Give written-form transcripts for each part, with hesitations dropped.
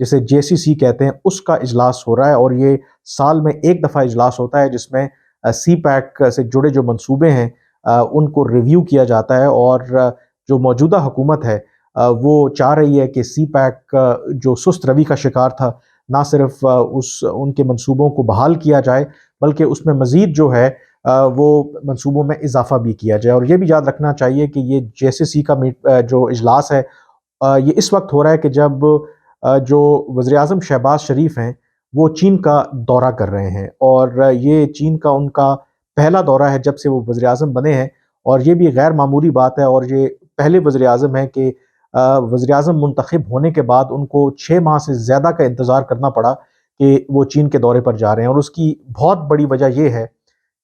جسے JCC کہتے ہیں، اس کا اجلاس ہو رہا ہے، اور یہ سال میں ایک دفعہ اجلاس ہوتا ہے جس میں سی پیک سے جڑے جو منصوبے ہیں ان کو ریویو کیا جاتا ہے، اور جو موجودہ حکومت ہے وہ چاہ رہی ہے کہ سی پیک جو سست روی کا شکار تھا، نہ صرف ان کے منصوبوں کو بحال کیا جائے بلکہ اس میں مزید جو ہے وہ منصوبوں میں اضافہ بھی کیا جائے۔ اور یہ بھی یاد رکھنا چاہیے کہ یہ JCC کا جو اجلاس ہے یہ اس وقت ہو رہا ہے کہ جب جو وزیر اعظم شہباز شریف ہیں وہ چین کا دورہ کر رہے ہیں، اور یہ چین کا ان کا پہلا دورہ ہے جب سے وہ وزیر اعظم بنے ہیں، اور یہ بھی غیر معمولی بات ہے، اور یہ پہلے وزیر اعظم ہیں کہ وزیر اعظم منتخب ہونے کے بعد ان کو 6 ماہ سے زیادہ کا انتظار کرنا پڑا کہ وہ چین کے دورے پر جا رہے ہیں۔ اور اس کی بہت بڑی وجہ یہ ہے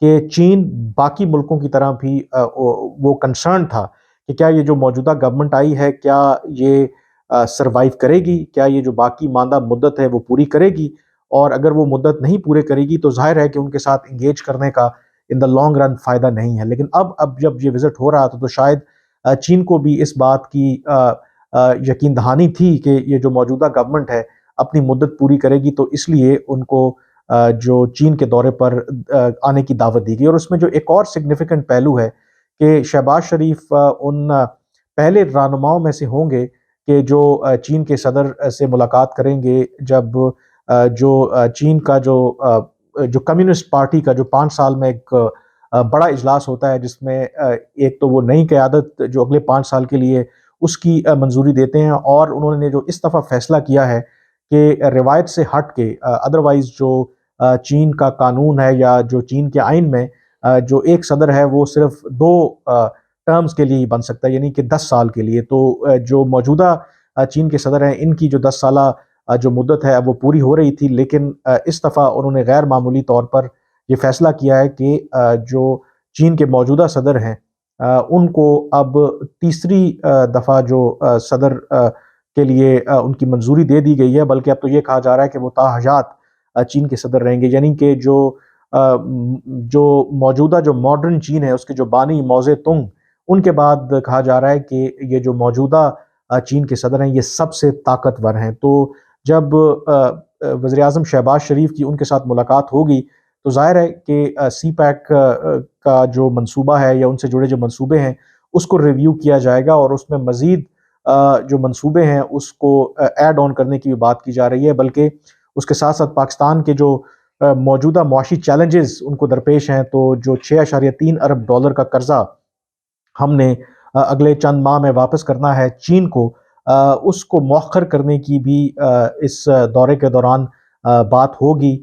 کہ چین باقی ملکوں کی طرح بھی وہ کنسرن تھا کہ کیا یہ جو موجودہ گورنمنٹ آئی ہے کیا یہ سروائیو کرے گی، کیا یہ جو باقی ماندہ مدت ہے وہ پوری کرے گی، اور اگر وہ مدت نہیں پورے کرے گی تو ظاہر ہے کہ ان کے ساتھ انگیج کرنے کا ان دا لانگ رن فائدہ نہیں ہے۔ لیکن اب جب یہ وزٹ ہو رہا تھا تو شاید چین کو بھی اس بات کی یقین دہانی تھی کہ یہ جو موجودہ گورنمنٹ ہے اپنی مدت پوری کرے گی، تو اس لیے ان کو جو چین کے دورے پر آنے کی دعوت دی گئی۔ اور اس میں جو ایک اور سگنیفیکنٹ پہلو ہے کہ شہباز شریف ان پہلے رہنماؤں میں سے ہوں گے کہ جو چین کے صدر سے ملاقات کریں گے جب جو چین کا جو کمیونسٹ پارٹی کا جو 5 سال میں ایک بڑا اجلاس ہوتا ہے جس میں ایک تو وہ نئی قیادت جو اگلے 5 سال کے لیے اس کی منظوری دیتے ہیں، اور انہوں نے جو اس دفعہ فیصلہ کیا ہے کہ روایت سے ہٹ کے ادروائز جو چین کا قانون ہے یا جو چین کے آئین میں جو ایک صدر ہے وہ صرف 2 ٹرمز کے لیے بن سکتا ہے، یعنی کہ 10 سال کے لیے۔ تو جو موجودہ چین کے صدر ہیں ان کی جو 10 سالہ جو مدت ہے اب وہ پوری ہو رہی تھی، لیکن اس دفعہ انہوں نے غیر معمولی طور پر یہ فیصلہ کیا ہے کہ جو چین کے موجودہ صدر ہیں ان کو اب تیسری دفعہ جو صدر کے لیے ان کی منظوری دے دی گئی ہے، بلکہ اب تو یہ کہا جا رہا ہے کہ وہ تا حیات چین کے صدر رہیں گے، یعنی کہ جو موجودہ جو ماڈرن چین ہے اس کے جو بانی ماؤ زے تونگ، ان کے بعد کہا جا رہا ہے کہ یہ جو موجودہ چین کے صدر ہیں یہ سب سے طاقتور ہیں۔ تو جب وزیر اعظم شہباز شریف کی ان کے ساتھ ملاقات ہوگی تو ظاہر ہے کہ سی پیک کا جو منصوبہ ہے یا ان سے جڑے جو منصوبے ہیں اس کو ریویو کیا جائے گا، اور اس میں مزید جو منصوبے ہیں اس کو ایڈ آن کرنے کی بھی بات کی جا رہی ہے، بلکہ اس کے ساتھ ساتھ پاکستان کے جو موجودہ معاشی چیلنجز ان کو درپیش ہیں، تو جو 6.3 ارب ڈالر کا قرضہ ہم نے اگلے چند ماہ میں واپس کرنا ہے چین کو، اس کو مؤخر کرنے کی بھی اس دورے کے دوران بات ہوگی،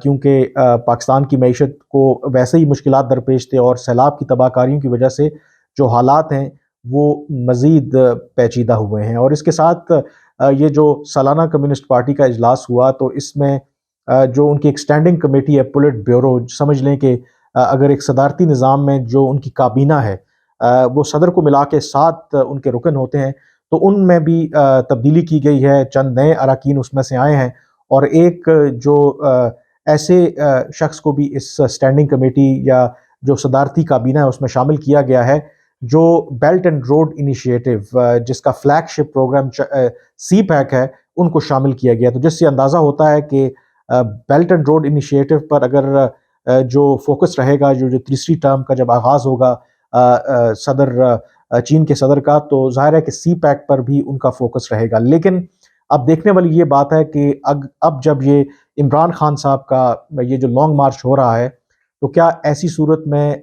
کیونکہ پاکستان کی معیشت کو ویسے ہی مشکلات درپیش تھے، اور سیلاب کی تباہ کاریوں کی وجہ سے جو حالات ہیں وہ مزید پیچیدہ ہوئے ہیں۔ اور اس کے ساتھ یہ جو سالانہ کمیونسٹ پارٹی کا اجلاس ہوا تو اس میں جو ان کی ایک سٹینڈنگ کمیٹی ہے پولٹ بیورو، سمجھ لیں کہ اگر ایک صدارتی نظام میں جو ان کی کابینہ ہے وہ صدر کو ملا کے 7 ان کے رکن ہوتے ہیں، تو ان میں بھی تبدیلی کی گئی ہے، چند نئے اراکین اس میں سے آئے ہیں، اور ایک جو ایسے شخص کو بھی اس سٹینڈنگ کمیٹی یا جو صدارتی کابینہ ہے اس میں شامل کیا گیا ہے جو بیلٹ اینڈ روڈ انیشیٹو جس کا فلیگ شپ پروگرام سی پیک ہے ان کو شامل کیا گیا، تو جس سے اندازہ ہوتا ہے کہ بیلٹ اینڈ روڈ انیشیٹو پر اگر جو فوکس رہے گا جو تیسری ٹرم کا جب آغاز ہوگا صدر چین کے صدر کا، تو ظاہر ہے کہ سی پیک پر بھی ان کا فوکس رہے گا۔ لیکن اب دیکھنے والی یہ بات ہے کہ اب جب یہ عمران خان صاحب کا یہ جو لانگ مارچ ہو رہا ہے تو کیا ایسی صورت میں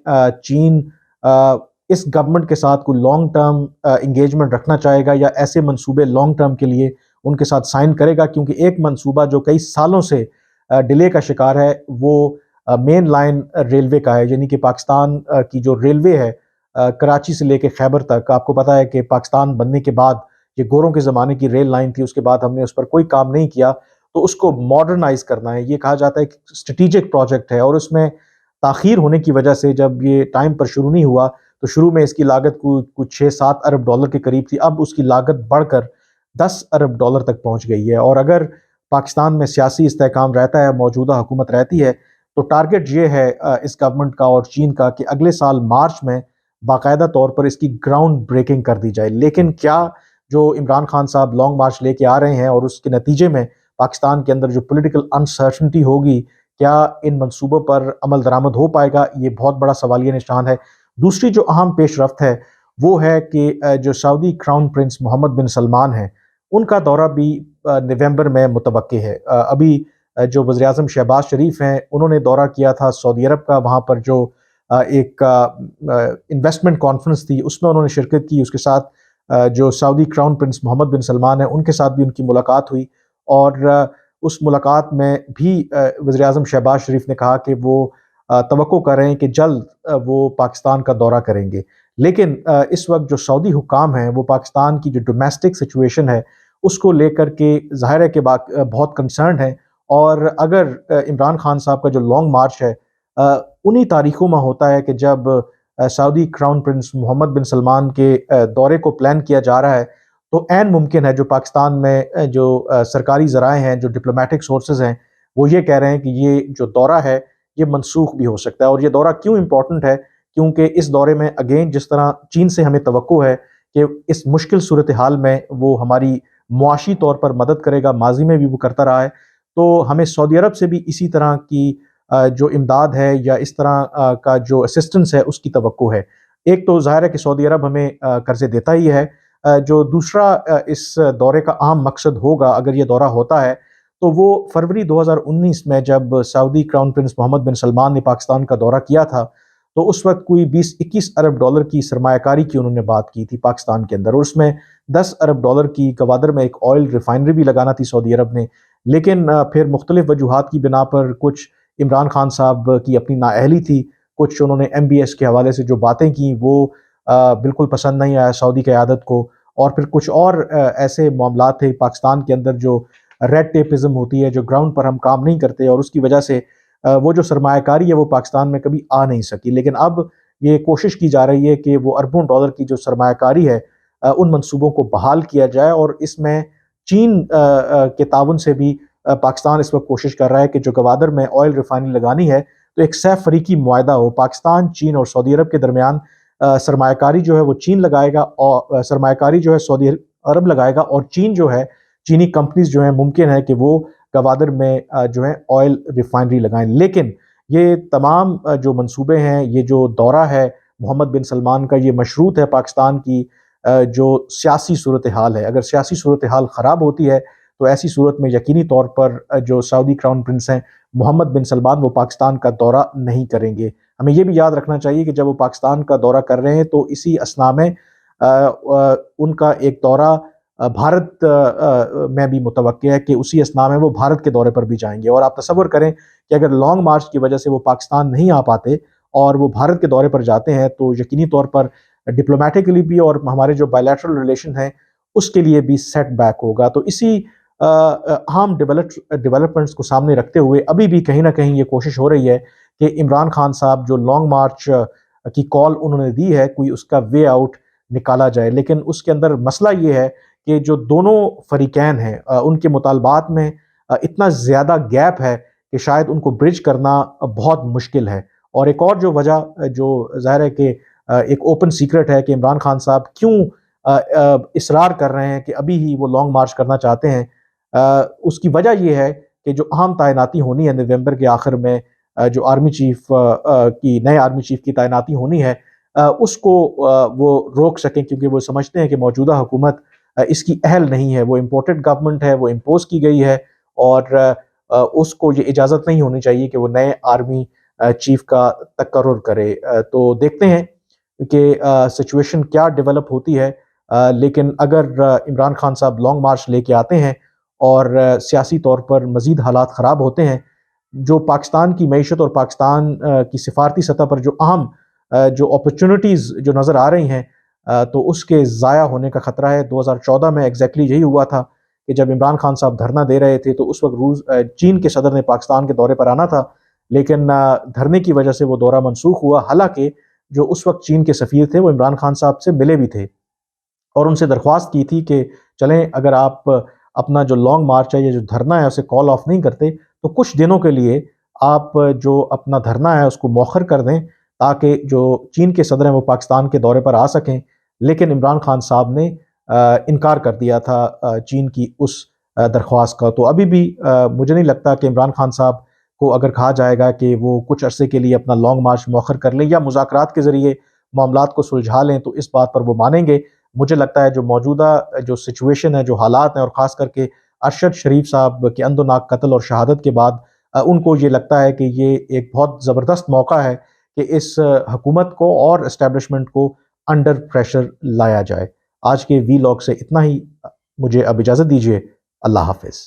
چین اس گورنمنٹ کے ساتھ کوئی لانگ ٹرم انگیجمنٹ رکھنا چاہے گا، یا ایسے منصوبے لانگ ٹرم کے لیے ان کے ساتھ سائن کرے گا؟ کیونکہ ایک منصوبہ جو کئی سالوں سے ڈیلے کا شکار ہے وہ مین لائن ریلوے کا ہے، یعنی کہ پاکستان کی جو ریلوے ہے کراچی سے لے کے خیبر تک، آپ کو پتہ ہے کہ پاکستان بننے کے بعد یہ گوروں کے زمانے کی ریل لائن تھی، اس کے بعد ہم نے اس پر کوئی کام نہیں کیا، تو اس کو ماڈرنائز کرنا ہے، یہ کہا جاتا ہے کہ اسٹریٹجک پروجیکٹ ہے، اور اس میں تاخیر ہونے کی وجہ سے جب یہ ٹائم پر شروع نہیں ہوا تو شروع میں اس کی لاگت کچھ 6-7 ارب ڈالر کے قریب تھی، اب اس کی لاگت بڑھ کر 10 ارب ڈالر تک پہنچ گئی ہے۔ اور اگر پاکستان میں سیاسی استحکام رہتا ہے، موجودہ حکومت رہتی ہے، تو ٹارگٹ یہ ہے اس گورنمنٹ کا اور چین کا کہ اگلے سال مارچ میں باقاعدہ طور پر اس کی گراؤنڈ بریکنگ کر دی جائے۔ لیکن کیا جو عمران خان صاحب لانگ مارچ لے کے آ رہے ہیں اور اس کے نتیجے میں پاکستان کے اندر جو پولیٹیکل انسرٹنٹی ہوگی، کیا ان منصوبوں پر عمل درآمد ہو پائے گا؟ یہ بہت بڑا سوالیہ نشان ہے۔ دوسری جو اہم پیش رفت ہے وہ ہے کہ جو سعودی کراؤن پرنس محمد بن سلمان ہیں، ان کا دورہ بھی نومبر میں متوقع ہے۔ ابھی جو وزیر اعظم شہباز شریف ہیں، انہوں نے دورہ کیا تھا سعودی عرب کا، وہاں پر جو ایک انویسٹمنٹ کانفرنس تھی اس میں انہوں نے شرکت کی۔ اس کے ساتھ جو سعودی کراؤن پرنس محمد بن سلمان ہیں ان کے ساتھ بھی ان کی ملاقات ہوئی، اور اس ملاقات میں بھی وزیر اعظم شہباز شریف نے کہا کہ وہ توقع کر رہے ہیں کہ جلد وہ پاکستان کا دورہ کریں گے۔ لیکن اس وقت جو سعودی حکام ہیں وہ پاکستان کی جو ڈومیسٹک سچویشن ہے اس کو لے کر کے ظاہر ہے کہ بہت کنسرنڈ ہیں، اور اگر عمران خان صاحب کا جو لانگ مارچ ہے انہی تاریخوں میں ہوتا ہے کہ جب سعودی کراؤن پرنس محمد بن سلمان کے دورے کو پلان کیا جا رہا ہے، تو عین ممکن ہے جو پاکستان میں جو سرکاری ذرائع ہیں، جو ڈپلومیٹک سورسز ہیں، وہ یہ کہہ رہے ہیں کہ یہ جو دورہ ہے یہ منسوخ بھی ہو سکتا ہے۔ اور یہ دورہ کیوں امپورٹنٹ ہے؟ کیونکہ اس دورے میں اگین جس طرح چین سے ہمیں توقع ہے کہ اس مشکل صورتحال میں وہ ہماری معاشی طور پر مدد کرے گا، ماضی میں بھی وہ کرتا رہا ہے، تو ہمیں سعودی عرب سے بھی اسی طرح کی جو امداد ہے یا اس طرح کا جو اسسٹنس ہے اس کی توقع ہے۔ ایک تو ظاہر ہے کہ سعودی عرب ہمیں قرضے دیتا ہی ہے، جو دوسرا اس دورے کا اہم مقصد ہوگا اگر یہ دورہ ہوتا ہے تو وہ فروری 2019 میں جب سعودی کراؤن پرنس محمد بن سلمان نے پاکستان کا دورہ کیا تھا تو اس وقت کوئی 20-21 ارب ڈالر کی سرمایہ کاری کی انہوں نے بات کی تھی پاکستان کے اندر، اور اس میں 10 ارب ڈالر کی گوادر میں ایک آئل ریفائنری بھی لگانا تھی سعودی عرب نے۔ لیکن پھر مختلف وجوہات کی بنا پر، کچھ عمران خان صاحب کی اپنی نااہلی تھی، کچھ انہوں نے MBS کے حوالے سے جو باتیں کی وہ بالکل پسند نہیں آیا سعودی قیادت کو، اور پھر کچھ اور ایسے معاملات تھے پاکستان کے اندر جو ریڈ ٹیپزم ہوتی ہے، جو گراؤنڈ پر ہم کام نہیں کرتے، اور اس کی وجہ سے وہ جو سرمایہ کاری ہے وہ پاکستان میں کبھی آ نہیں سکی۔ لیکن اب یہ کوشش کی جا رہی ہے کہ وہ اربوں ڈالر کی جو سرمایہ کاری ہے ان منصوبوں کو بحال کیا جائے، اور اس میں چین کے تعاون سے بھی پاکستان اس وقت کوشش کر رہا ہے کہ جو گوادر میں آئل ریفائنری لگانی ہے تو ایک سہ فریقی معاہدہ ہو، پاکستان، چین اور سعودی عرب کے درمیان سرمایہ کاری جو ہے وہ چین لگائے گا، اور سرمایہ کاری جو ہے سعودی عرب لگائے گا، اور چین جو ہے، چینی کمپنیز جو ہیں ممکن ہے کہ وہ گوادر میں جو ہے آئل ریفائنری لگائیں۔ لیکن یہ تمام جو منصوبے ہیں، یہ جو دورہ ہے محمد بن سلمان کا، یہ مشروط ہے پاکستان کی جو سیاسی صورتحال ہے۔ اگر سیاسی صورتحال خراب ہوتی ہے تو ایسی صورت میں یقینی طور پر جو سعودی کراؤن پرنس ہیں محمد بن سلمان وہ پاکستان کا دورہ نہیں کریں گے۔ ہمیں یہ بھی یاد رکھنا چاہیے کہ جب وہ پاکستان کا دورہ کر رہے ہیں تو اسی اثناء میں ان کا ایک دورہ بھارت میں بھی متوقع ہے کہ اسی اثناء میں وہ بھارت کے دورے پر بھی جائیں گے۔ اور آپ تصور کریں کہ اگر لانگ مارچ کی وجہ سے وہ پاکستان نہیں آ پاتے اور وہ بھارت کے دورے پر جاتے ہیں تو یقینی طور پر ڈپلومیٹکلی بھی اور ہمارے جو بائیلیٹرل ریلیشن ہیں اس کے لیے بھی سیٹ بیک ہوگا۔ تو اسی اہم ڈیولپمنٹس کو سامنے رکھتے ہوئے ابھی بھی کہیں نہ کہیں یہ کوشش ہو رہی ہے کہ عمران خان صاحب جو لانگ مارچ کی کال انہوں نے دی ہے کوئی اس کا وے آؤٹ نکالا جائے۔ لیکن اس کے اندر مسئلہ یہ ہے کہ جو دونوں فریقین ہیں ان کے مطالبات میں اتنا زیادہ گیپ ہے کہ شاید ان کو برج کرنا بہت مشکل ہے۔ اور ایک اور جو وجہ جو ظاہر ہے کہ ایک اوپن سیکرٹ ہے کہ عمران خان صاحب کیوں اصرار کر رہے ہیں کہ ابھی ہی وہ لانگ مارچ کرنا چاہتے ہیں، اس کی وجہ یہ ہے کہ جو اہم تعیناتی ہونی ہے نومبر کے آخر میں، جو آرمی چیف کی نئے آرمی چیف کی تعیناتی ہونی ہے، اس کو وہ روک سکیں، کیونکہ وہ سمجھتے ہیں کہ موجودہ حکومت اس کی اہل نہیں ہے، وہ امپورٹڈ گورنمنٹ ہے، وہ امپوز کی گئی ہے، اور اس کو یہ اجازت نہیں ہونی چاہیے کہ وہ نئے آرمی چیف کا تقرر کرے۔ تو دیکھتے ہیں کہ سچویشن کیا ڈیولپ ہوتی ہے، لیکن اگر عمران خان صاحب لانگ مارچ لے کے آتے ہیں اور سیاسی طور پر مزید حالات خراب ہوتے ہیں، جو پاکستان کی معیشت اور پاکستان کی سفارتی سطح پر جو اہم جو اپرچونٹیز جو نظر آ رہی ہیں تو اس کے ضائع ہونے کا خطرہ ہے۔ 2014 میں ایگزیکٹلی یہی ہوا تھا کہ جب عمران خان صاحب دھرنا دے رہے تھے تو اس وقت چین کے صدر نے پاکستان کے دورے پر آنا تھا، لیکن دھرنے کی وجہ سے وہ دورہ منسوخ ہوا، حالانکہ جو اس وقت چین کے سفیر تھے وہ عمران خان صاحب سے ملے بھی تھے اور ان سے درخواست کی تھی کہ چلیں اگر آپ اپنا جو لانگ مارچ ہے یا جو دھرنا ہے اسے کال آف نہیں کرتے تو کچھ دنوں کے لیے آپ جو اپنا دھرنا ہے اس کو مؤخر کر دیں تاکہ جو چین کے صدر ہیں وہ پاکستان کے دورے پر آ سکیں۔ لیکن عمران خان صاحب نے انکار کر دیا تھا چین کی اس درخواست کا، تو ابھی بھی مجھے نہیں لگتا کہ عمران خان صاحب کو اگر کہا جائے گا کہ وہ کچھ عرصے کے لیے اپنا لانگ مارچ مؤخر کر لیں یا مذاکرات کے ذریعے معاملات کو سلجھا لیں، تو اس بات پر وہ مانیں گے۔ مجھے لگتا ہے جو موجودہ جو سچویشن ہے، جو حالات ہیں، اور خاص کر کے ارشد شریف صاحب کے اندوناک قتل اور شہادت کے بعد ان کو یہ لگتا ہے کہ یہ ایک بہت زبردست موقع ہے کہ اس حکومت کو اور اسٹیبلشمنٹ کو انڈر پریشر لایا جائے۔ آج کے وی لاگ سے اتنا ہی، مجھے اب اجازت دیجیے۔ اللہ حافظ۔